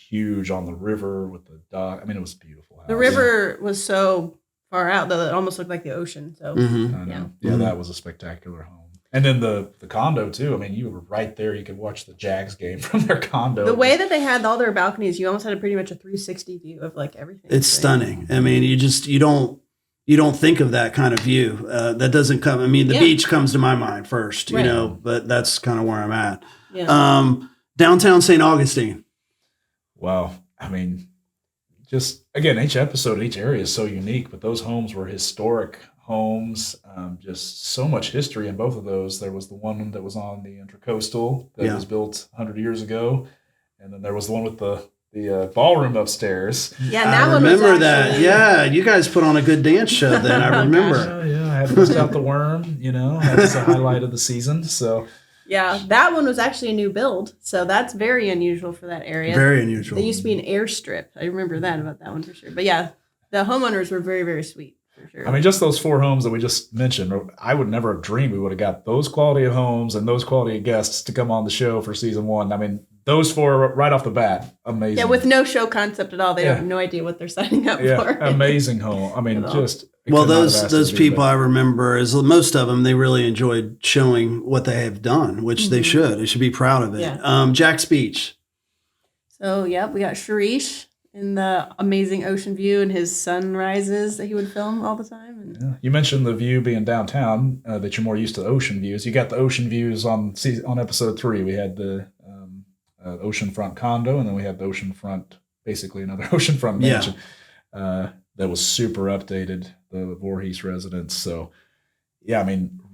Huge on the river with the dock. It was a beautiful house. The river was so far out that it almost looked like the ocean. So I know. Yeah, that was a spectacular home. And then the condo too. You were right there. You could watch the Jags game from their condo. The way that they had all their balconies, you almost had pretty much a 360 view of like everything. It's stunning. You don't think of that kind of view. That doesn't come. The beach comes to my mind first, but that's kind of where I'm at. Yeah. Downtown St. Augustine. Wow. Just again, each episode, each area is so unique, but those homes were historic homes. Just so much history in both of those. There was the one that was on the Intracoastal that was built 100 years ago. And then there was the one with the ballroom upstairs. Yeah, that one remember that. Yeah, you guys put on a good dance show then. I remember. Yeah, I had to bust out the worm, that was a highlight of the season. So yeah, that one was actually a new build. So that's very unusual for that area. Very unusual. There used to be an airstrip. I remember about that one for sure. But yeah, the homeowners were very, very sweet. For sure. Just those 4 homes that we just mentioned, I would never have dreamed we would have got those quality of homes and those quality of guests to come on the show for season 1. Those 4 right off the bat, amazing. Yeah, with no show concept at all. They have no idea what they're signing up for. Amazing home. Just... Well, those people I remember, is most of them, they really enjoyed showing what they have done, which they should. They should be proud of it. Yeah. Jack's Beach. So, we got Sharish in the amazing ocean view and his sunrises that he would film all the time. And you mentioned the view being downtown, that you're more used to ocean views. You got the ocean views on episode 3. We had the oceanfront condo, and then we had the oceanfront, basically another oceanfront mansion that was super updated, the Voorhees residence. So,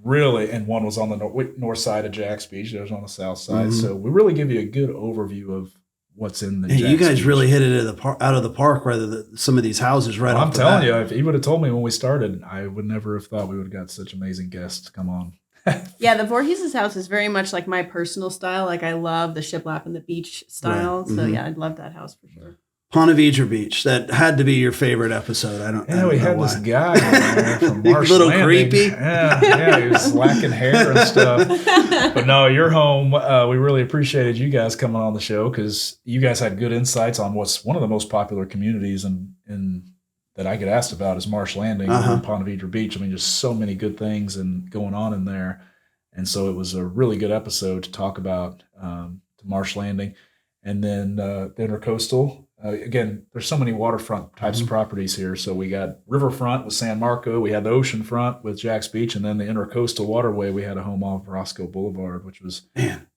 really, and one was on the north side of Jax Beach. The other was on the south side. So we really give you a good overview of what's in the Jax you guys Beach. really hit it out of the park rather than some of these houses right off I'm the telling bat. you, if he would have told me when we started, I would never have thought we would have got such amazing guests to come on. Yeah, the Voorhees' house is very much like my personal style. Like I love the shiplap and the beach style. So yeah, I'd love that house for sure. Ponte Vedra Beach. That had to be your favorite episode. I don't know We had why. this guy on there from Marsh Little Landing. creepy. Yeah, he was lacking hair and stuff. But no, you're home. We really appreciated you guys coming on the show because you guys had good insights on what's one of the most popular communities in that I get asked about is Marsh Landing and Ponte Vedra Beach. I mean, just so many good things and going on in there. And so it was a really good episode to talk about to Marsh Landing. And then the Intercoastal. Again, there's so many waterfront types of properties here. So we got riverfront with San Marco. We had the oceanfront with Jax Beach. And then the Intercoastal Waterway, we had a home off Roscoe Boulevard, which was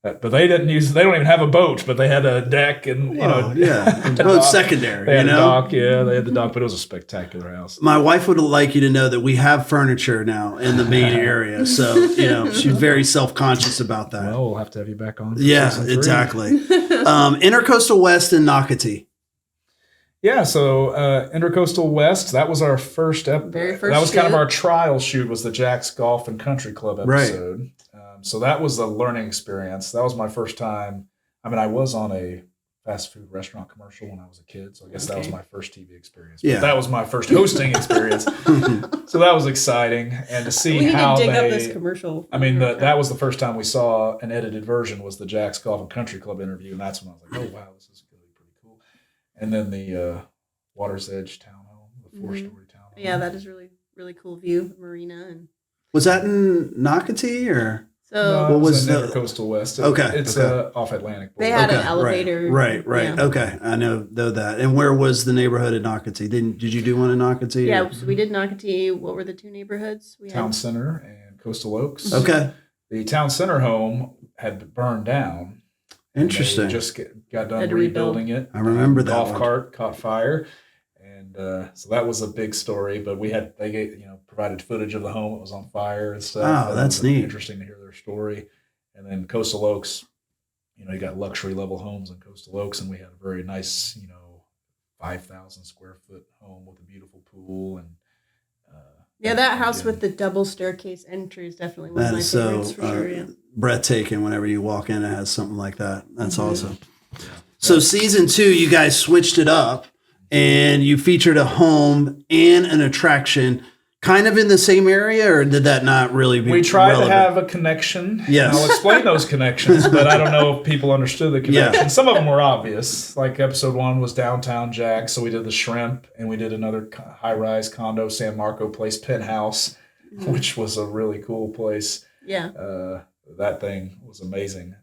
but they don't even have a boat, but they had a deck and, boat's secondary, they had a dock. Yeah, they had the dock, but it was a spectacular house. My wife would like you to know that we have furniture now in the main area. So, she's very self-conscious about that. Well, we'll have to have you back on. Yeah, exactly. Intercoastal West and Nocatee. Yeah, so Intercoastal West, that was our first episode. Very first That was kind of shoot. our trial shoot, was the Jax Golf and Country Club episode. So that was a learning experience. That was my first time. I mean, I was on a fast food restaurant commercial when I was a kid, so I guess that was my first TV experience. But that was my first hosting experience. So that was exciting. And to see We need how to dig they... up this commercial. I mean, that was the first time we saw an edited version was the Jax Golf and Country Club interview, and that's when I was like, oh, wow, this is really pretty cool. And then the Water's Edge townhome, the 4-story townhome. Yeah, that is really, really cool view, marina. And Was that in Nocatee or? so What was the the- Intercoastal West? It's off Atlantic they Boulevard. had an elevator. Right. Yeah. Okay, I know that. And where was the neighborhood in Nocatee? Did you do one in Nocatee? Yeah, so we did Nocatee. What were the two neighborhoods? We Town Center and Coastal Oaks. Okay, The Town Center home had burned down. interesting. They just got done Had to rebuild. rebuilding it. I remember that golf one. cart caught fire, and so that was a big story. But they provided footage of the home. It was on fire and stuff. Oh, It that's was neat. Interesting to hear their story. And then Coastal Oaks, you got luxury level homes in Coastal Oaks, and we had a very nice, 5,000 square foot home with a beautiful pool and. that house with the double staircase entry is definitely one of That my is so favorites for sure. Yeah. breathtaking whenever you walk in. It has something like that. That's awesome. So season 2, you guys switched it up and you featured a home and an attraction kind of in the same area, or did that not really be We tried relevant? to have a connection. Yes. And I'll explain those connections, but I don't know if people understood the connection. Yeah. Some of them were obvious. Like episode 1 was downtown Jax, so we did the Shrimp, and we did another high-rise condo, San Marco Place penthouse, which was a really cool place. Yeah. That thing was amazing.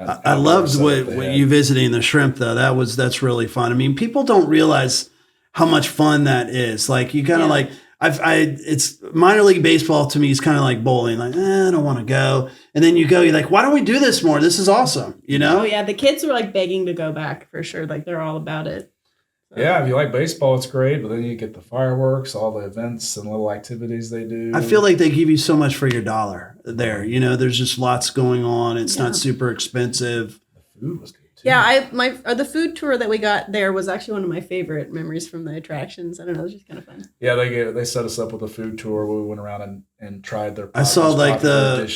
I loved what you visiting the Shrimp though. That's really fun. I mean, people don't realize how much fun that is. Like you kind of like it's minor league baseball to me is kind of like bowling. Like I don't want to go, and then you go. You're like, why don't we do this more? This is awesome. Oh yeah, the kids were like begging to go back for sure. Like they're all about it. So. Yeah, if you like baseball, it's great. But then you get the fireworks, all the events and little activities they do. I feel like they give you so much for your dollar there. There's just lots going on. It's not super expensive. The food was good too. Yeah, the food tour that we got there was actually one of my favorite memories from the attractions. I don't know, it was just kind of fun. Yeah, they set us up with a food tour where we went around and tried their. I saw like the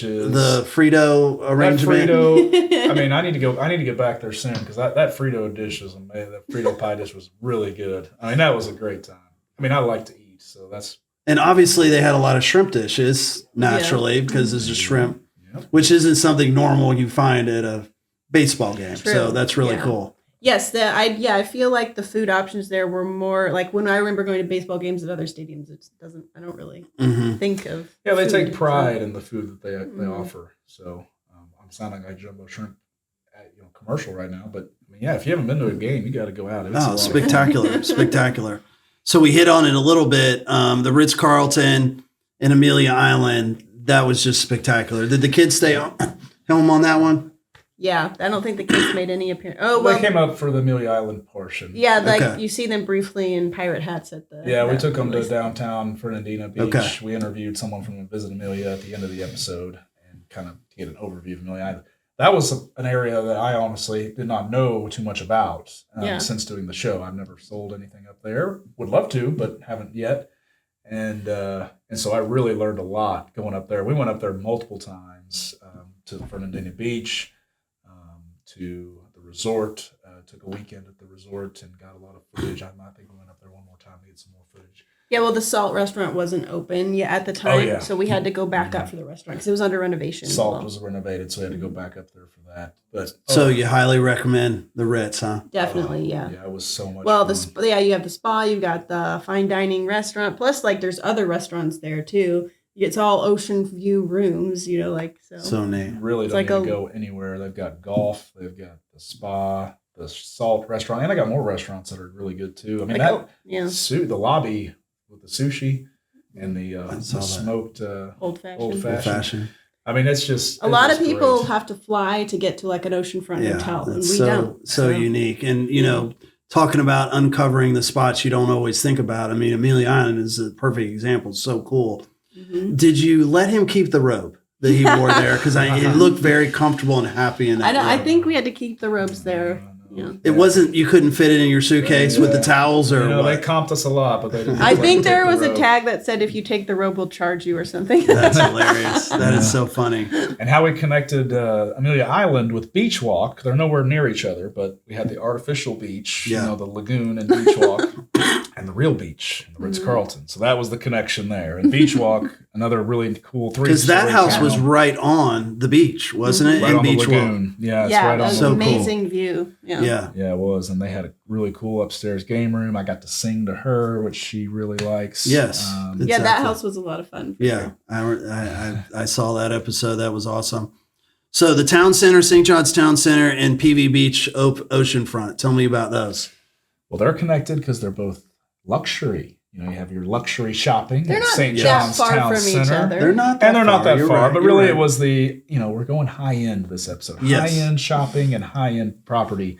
Frito arrangement. That Frito, I mean, I need to get back there soon because that Frito dish was amazing. That Frito pie dish was really good. I mean, that was a great time. I mean, I like to eat, so that's. And obviously, they had a lot of shrimp dishes naturally because it's a shrimp, which isn't something normal you find at a baseball game. True. So that's really cool. Yes, I feel like the food options there were more like when I remember going to baseball games at other stadiums. I don't really think of. Yeah, they take food, pride in the food that they offer. So I'm sounding like Jumbo Shrimp, commercial right now. But I mean, yeah, if you haven't been to a game, you got to go out. It's spectacular, spectacular. So we hit on it a little bit. The Ritz-Carlton in Amelia Island, that was just spectacular. Did the kids stay home on that one? Yeah, I don't think the kids made any appearance. Oh, well. They came up for the Amelia Island portion. Yeah, like you see them briefly in pirate hats at the. Yeah, we took them to downtown Fernandina Beach. Okay. We interviewed someone from Visit Amelia at the end of the episode and kind of to get an overview of Amelia Island. That was an area that I honestly did not know too much about since doing the show. I've never sold anything up there. Would love to, but haven't yet. And so I really learned a lot going up there. We went up there multiple times to Fernandina Beach, to the resort. Took a weekend at the resort and got a lot of footage. I think we went up there one more time to get some more footage. Yeah, well, the Salt restaurant wasn't open yet at the time, so we had to go back up for the restaurant because it was under renovation. Salt was renovated, so we had to go back up there for that. But so you highly recommend the Ritz, huh? Definitely, yeah. Yeah, it was so much. Well, fun. you have the spa, you've got the fine dining restaurant, plus like there's other restaurants there too. It's all ocean view rooms, So neat. Really don't need to go anywhere. They've got golf, they've got the spa, the Salt restaurant, and I got more restaurants that are really good too. I mean, the lobby with the sushi and the smoked old fashioned. I mean, it's just a lot of people have to fly to get to like an oceanfront hotel, and we don't. So unique, and talking about uncovering the spots you don't always think about. I mean, Amelia Island is a perfect example. It's so cool. Mm-hmm. Did you let him keep the robe that he wore there? Because it looked very comfortable and happy in that. I think we had to keep the robes there. Yeah. It wasn't. You couldn't fit it in your suitcase with the towels, or they comped us a lot, but they didn't. I think there was a tag that said if you take the robe, we'll charge you or something. That's hilarious. That is so funny. And how we connected Amelia Island with Beach Walk. They're nowhere near each other, but we had the artificial beach, the lagoon and Beach Walk, and the real beach, the Ritz-Carlton. So that was the connection there. And Beach Walk, another really cool because that house was right on the beach, wasn't it? Right in on Beach the lagoon. Walk. Yeah, it's right on the amazing view. Yeah, it was. And they had a really cool upstairs game room. I got to sing to her, which she really likes. Yes. Exactly. That house was a lot of fun. Yeah. Sure. I saw that episode. That was awesome. So the town center, St. John's Town Center and PV Beach Oceanfront. Tell me about those. Well, they're connected because they're both luxury. You have your luxury shopping at St. John's Town Center. They're not that far. Not that far, right. But really it was we're going high end this episode. Yes. High end shopping and high end property.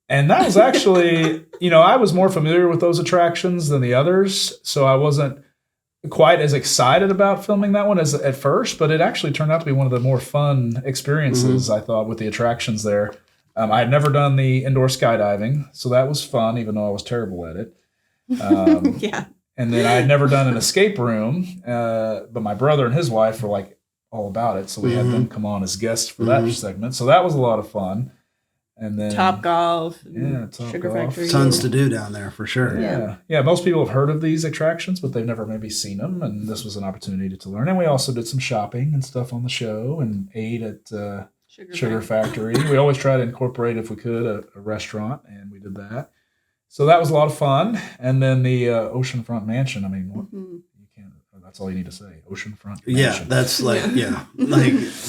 And that was actually, I was more familiar with those attractions than the others, so I wasn't quite as excited about filming that one as at first, but it actually turned out to be one of the more fun experiences, I thought, with the attractions there. I had never done the indoor skydiving, so that was fun, even though I was terrible at it. And then I had never done an escape room, but my brother and his wife were like all about it, so we had them come on as guests for that segment. So that was a lot of fun. And then Top Golf, Sugar Factory, tons to do down there for sure. Yeah. Most people have heard of these attractions, but they've never maybe seen them, and this was an opportunity to learn. And we also did some shopping and stuff on the show, and ate at Sugar Factory. We always try to incorporate, if we could, a restaurant, and we did that. So that was a lot of fun. And then the Oceanfront Mansion. I mean, you can't. That's all you need to say. Oceanfront Mansion. Yeah, that's like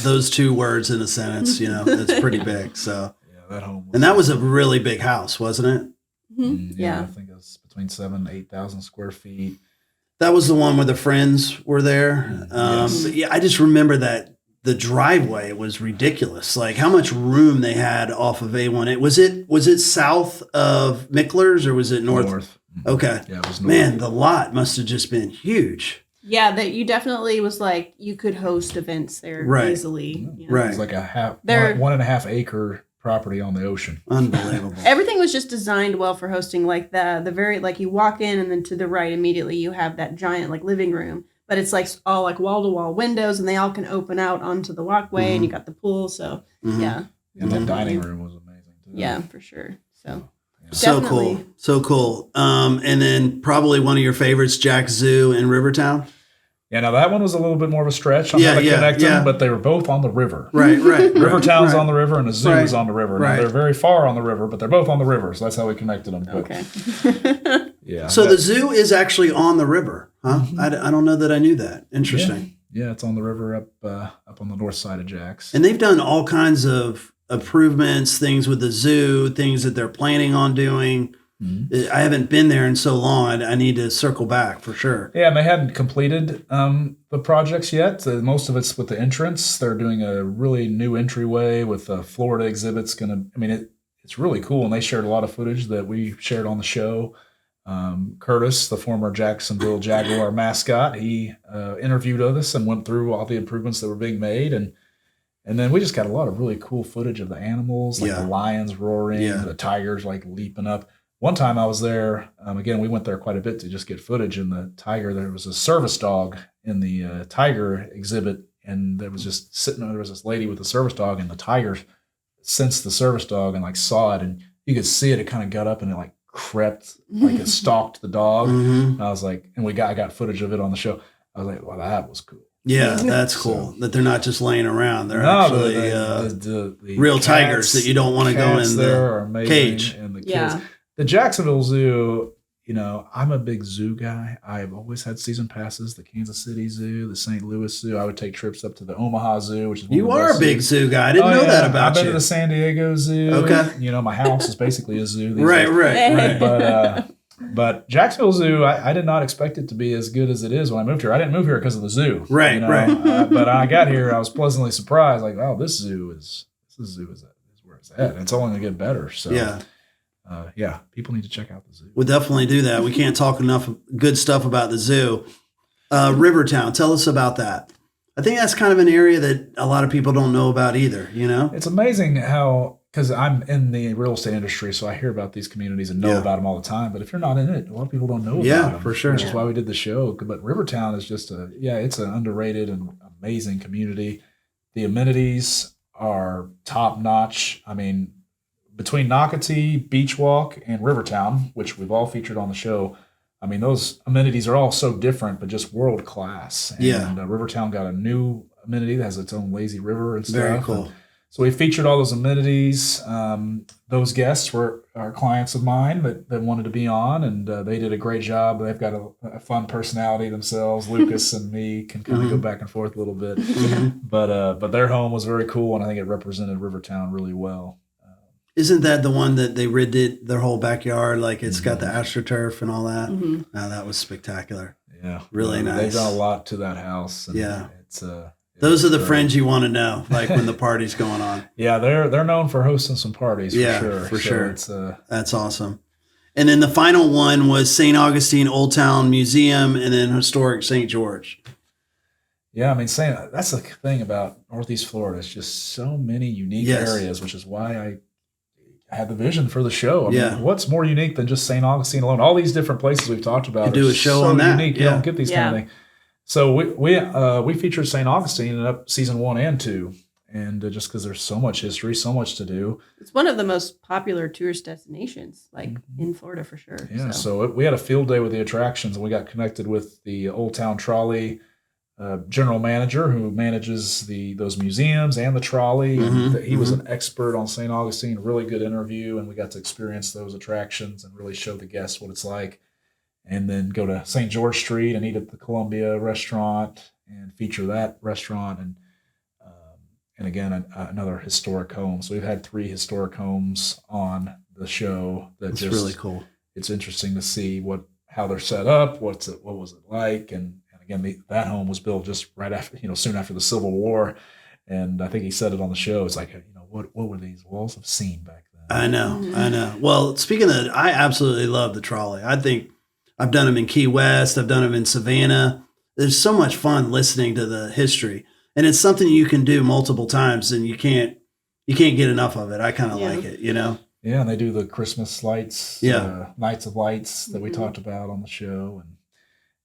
those two words in a sentence. That's pretty big. So that home. And that was a really big house, wasn't it? Mm-hmm. I think it was between 7,000 and 8,000 square feet. That was the one where the friends were there. Yes. But I just remember that the driveway was ridiculous. Like how much room they had off of A1. Was it south of Mickler's or was it north? Okay. Yeah, it was north. Man, the lot must have just been huge. Yeah, that you definitely was like you could host events there easily. Right. It was like a 1.5 acre property on the ocean. Unbelievable. Everything was just designed well for hosting. Like the very you walk in and then to the right immediately you have that giant living room. But it's all wall-to-wall windows, and they all can open out onto the walkway, and you got the pool. So, And the dining room was amazing, too. Yeah, for sure. So, So cool. So cool. And then probably one of your favorites, Jax Zoo in Rivertown. Yeah, now that one was a little bit more of a stretch. I'm going to connect them, but they were both on the river. Right. Rivertown's on the river, and the zoo is on the river. Right. Now, they're very far on the river, but they're both on the river, so that's how we connected them. Okay. So the zoo is actually on the river, huh? Mm-hmm. I don't know that I knew that. Interesting. Yeah, it's on the river up on the north side of Jax. And they've done all kinds of improvements, things with the zoo, things that they're planning on doing. I haven't been there in so long. I need to circle back for sure. Yeah, and they hadn't completed the projects yet. Most of it's with the entrance. They're doing a really new entryway with the Florida exhibits. It's really cool, and they shared a lot of footage that we shared on the show. Curtis, the former Jacksonville Jaguar mascot, he interviewed us and went through all the improvements that were being made, and then we just got a lot of really cool footage of the animals, like the lions roaring, the tigers like leaping up. One time I was there, again, we went there quite a bit to just get footage, and the tiger, there was a service dog in the tiger exhibit, and there was just there was this lady with a service dog, and the tiger sensed the service dog and like saw it, and you could see it kind of got up and it like crept, like it stalked the dog. And I was like, and I got footage of it on the show. I was like, wow, that was cool. Yeah, that's cool. That they're not just laying around. They're actually the real tigers that you don't want to go in the cage. And the kids. The Jacksonville Zoo, I'm a big zoo guy. I've always had season passes, the Kansas City Zoo, the St. Louis Zoo. I would take trips up to the Omaha Zoo, which is you are a big zoo guy. I didn't know that about you. I've been to the San Diego Zoo. Okay. My house is basically a zoo. Right. But Jacksonville Zoo, I did not expect it to be as good as it is when I moved here. I didn't move here because of the zoo. Right. But I got here, I was pleasantly surprised. Like, oh, this zoo is where it's at. And it's only going to get better. So people need to check out the zoo. We'll definitely do that. We can't talk enough good stuff about the zoo. Rivertown, tell us about that. I think that's kind of an area that a lot of people don't know about either, It's amazing how, because I'm in the real estate industry, so I hear about these communities and know about them all the time. But if you're not in it, a lot of people don't know about them. Yeah, for sure. Which is why we did the show. But Rivertown is just it's an underrated and amazing community. The amenities are top notch. I mean, between Nocatee, Beach Walk, and Rivertown, which we've all featured on the show, I mean, those amenities are all so different, but just world class. And Rivertown got a new amenity that has its own lazy river and stuff. Very cool. So we featured all those amenities. Those guests were our clients of mine that wanted to be on, and they did a great job. They've got a fun personality themselves. Lucas and me can kind of go back and forth a little bit. But their home was very cool, and I think it represented Rivertown really well. Isn't that the one that they redid their whole backyard? Like it's got the AstroTurf and all that. Now that was spectacular. Yeah, really nice. They've done a lot to that house. And it's those are the friends you want to know, like when the party's going on. Yeah, they're known for hosting some parties. For sure. That's awesome. And then the final one was St. Augustine Old Town Museum, and then historic St. George. Yeah, I mean, that's the thing about Northeast Florida. It's just so many unique areas, which is why I had the vision for the show. I mean, what's more unique than just St. Augustine alone? All these different places we've talked about do a show on that. Unique. You don't get these kind of things. So we featured St. Augustine in season 1 and 2, and just because there's so much history, so much to do. It's one of the most popular tourist destinations, like in Florida for sure. Yeah. So we had a field day with the attractions, and we got connected with the Old Town Trolley general manager who manages those museums and the trolley. He was an expert on St. Augustine, really good interview, and we got to experience those attractions and really show the guests what it's like. And then go to St. George Street and eat at the Columbia restaurant and feature that restaurant. And again, another historic home. So we've had 3 historic homes on the show. That's really cool. It's interesting to see how they're set up. What was it like? And again, that home was built just right after, soon after the Civil War. And I think he said it on the show. It's like, what were these walls of scene back then? I know. Well, speaking of that, I absolutely love the trolley. I think I've done them in Key West. I've done them in Savannah. There's so much fun listening to the history, and it's something you can do multiple times, and you can't get enough of it. I kind of like it, Yeah, and they do the Christmas lights, Nights of Lights that we talked about on the show, and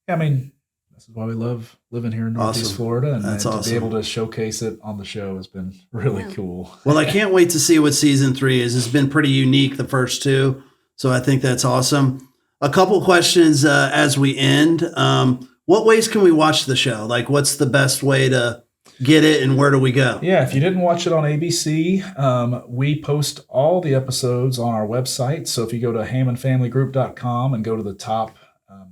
I mean, this is why we love living here in Northeast Florida, and to be able to showcase it on the show has been really cool. Well, I can't wait to see what season 3 is. It's been pretty unique, the first 2, so I think that's awesome. A couple questions as we end. What ways can we watch the show? Like, what's the best way to get it, and where do we go? Yeah, if you didn't watch it on ABC, we post all the episodes on our website. So if you go to hammondfamilygroup.com and go to the top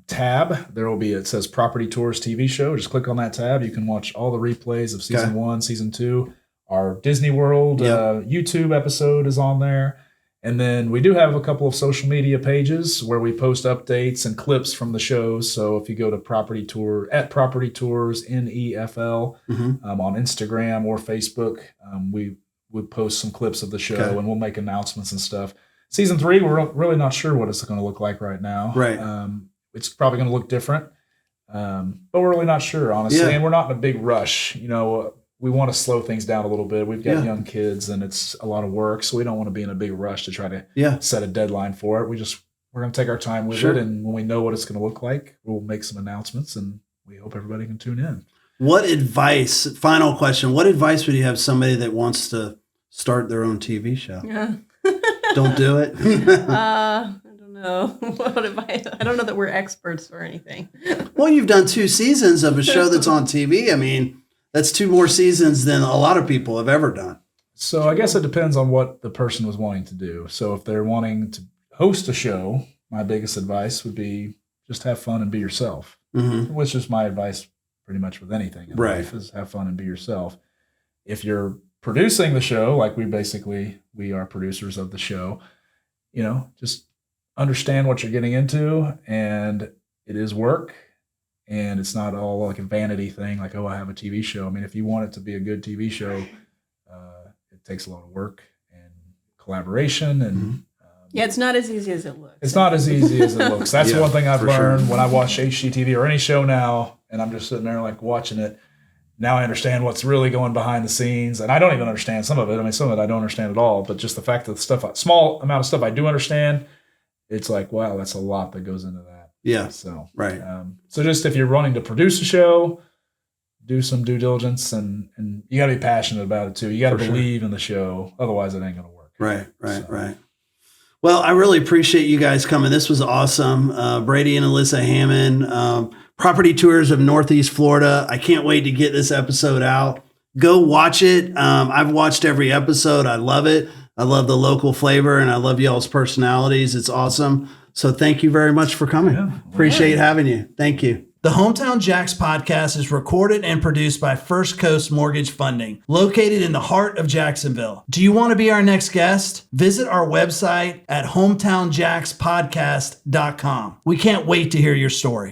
tab, there will be, it says Property Tours TV Show. Just click on that tab. You can watch all the replays of season 1, season 2. Our Disney World YouTube episode is on there. And then we do have a couple of social media pages where we post updates and clips from the shows. So if you go to Property Tour at Property Tours NEFL on Instagram or Facebook, we post some clips of the show and we'll make announcements and stuff. Season 3, we're really not sure what it's going to look like right now. Right. It's probably going to look different, but we're really not sure, honestly. Yeah. And we're not in a big rush. We want to slow things down a little bit. We've got young kids and it's a lot of work, so we don't want to be in a big rush to try to set a deadline for it. We're going to take our time with it, and when we know what it's going to look like, we'll make some announcements, and we hope everybody can tune in. What advice, final question, what advice would you have somebody that wants to start their own TV show? Yeah. Don't do it? I don't know. What advice? I don't know that we're experts or anything. Well, you've done 2 seasons of a show that's on TV. I mean, that's 2 more seasons than a lot of people have ever done. So I guess it depends on what the person was wanting to do. So if they're wanting to host a show, my biggest advice would be just have fun and be yourself, which is my advice pretty much with anything in life, is have fun and be yourself. If you're producing the show, like we are producers of the show, just understand what you're getting into, and it is work. And it's not all like a vanity thing, like, oh, I have a TV show. I mean, if you want it to be a good TV show, it takes a lot of work and collaboration. And it's not as easy as it looks. It's not as easy as it looks. That's one thing I've learned when I watch HGTV or any show now, and I'm just sitting there like watching it. Now I understand what's really going behind the scenes, and I don't even understand some of it. I mean, some of it I don't understand at all, but just the fact that small amount of stuff I do understand, it's like, wow, that's a lot that goes into that. Yeah. So, right. So just if you're wanting to produce a show, do some due diligence, and you got to be passionate about it too. You got to believe in the show. Otherwise it ain't going to work. Right. Well, I really appreciate you guys coming. This was awesome. Brady and Alyssa Hammond, Property Tours of Northeast Florida. I can't wait to get this episode out. Go watch it. I've watched every episode. I love it. I love the local flavor, and I love y'all's personalities. It's awesome. So thank you very much for coming. Appreciate having you. Thank you. The Hometown Jax podcast is recorded and produced by First Coast Mortgage Funding, located in the heart of Jacksonville. Do you want to be our next guest? Visit our website at hometownjaxpodcast.com. We can't wait to hear your story.